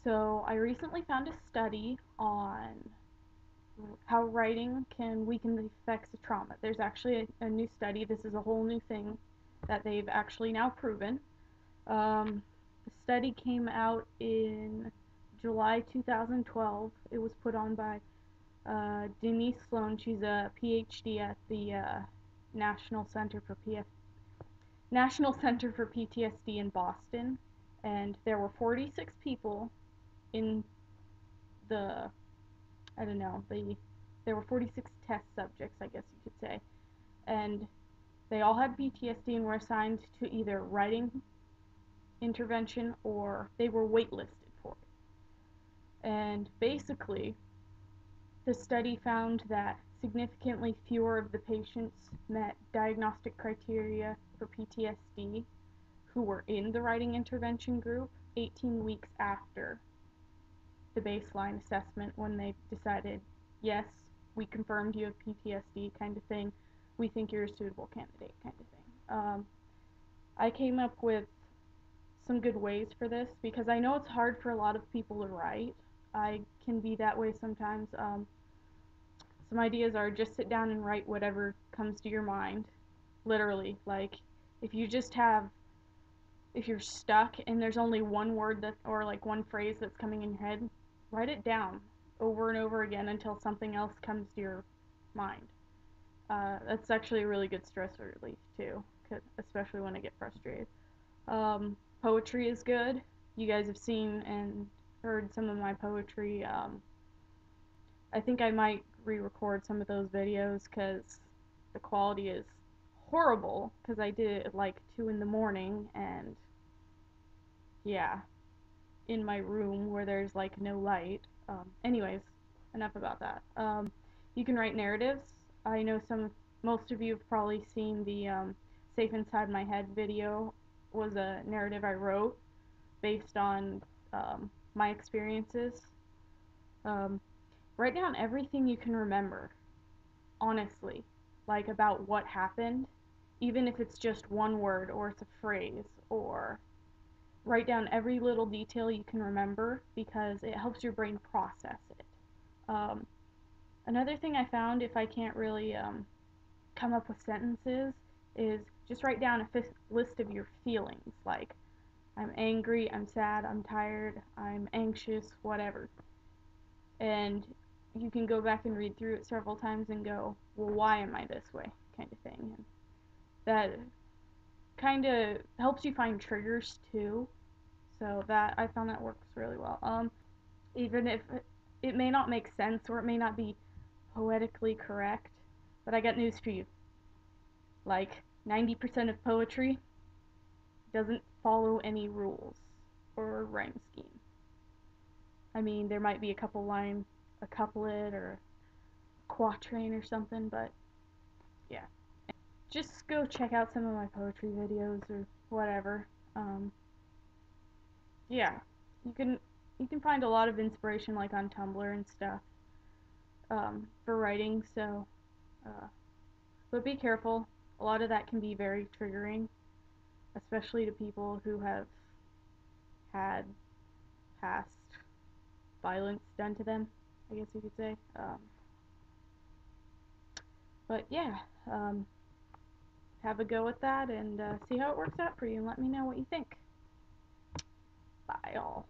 So I recently found a study on how writing can weaken the effects of trauma. There's actually a new study. This is a whole new thing that they've actually now proven. The study came out in July 2012. It was put on by Denise Sloan. She's a PhD at the National Center for PTSD in Boston, and there were 46 people in the I don't know there were 46 test subjects, I guess you could say, and they all had PTSD and were assigned to either writing intervention or they were waitlisted for it. And basically, the study found that significantly fewer of the patients met diagnostic criteria for PTSD who were in the writing intervention group 18 weeks after the baseline assessment, when they decided, yes, we confirmed you have PTSD, kind of thing. We think you're a suitable candidate, kind of thing. I came up with some good ways for this because I know it's hard for a lot of people to write. I can be that way sometimes. Some ideas are just sit down and write whatever comes to your mind. Literally, like if you just have if you're stuck and there's only one word that or like one phrase that's coming in your head, write it down over and over again until something else comes to your mind. That's actually a really good stress relief too, especially when I get frustrated. Poetry is good. You guys have seen and heard some of my poetry. I think I might re-record some of those videos because the quality is horrible because I did it at like 2 in the morning, and yeah, in my room where there's like no light. Anyways, enough about that. You can write narratives. I know most of you have probably seen the Safe Inside My Head video. Was a narrative I wrote based on my experiences. Um, Write down everything you can remember, honestly, like about what happened, even if it's just one word or it's a phrase, or write down every little detail you can remember because it helps your brain process it. Um, Another thing I found, if I can't really come up with sentences, is just write down a list of your feelings, like I'm angry, I'm sad, I'm tired, I'm anxious, whatever. And you can go back and read through it several times and go, well, why am I this way, kind of thing. And that kind of helps you find triggers too. So that I found that works really well. Even if it may not make sense or it may not be poetically correct, but I got news for you. Like 90% of poetry doesn't follow any rules or rhyme scheme. I mean, there might be a couplet or a quatrain or something, but yeah. Just go check out some of my poetry videos or whatever. Um, yeah, you can you can find a lot of inspiration like on Tumblr and stuff for writing. So, uh, but be careful. A lot of that can be very triggering, especially to people who have had past violence done to them, I guess you could say. But yeah, um, have a go at that and see how it works out for you and let me know what you think. Bye, all.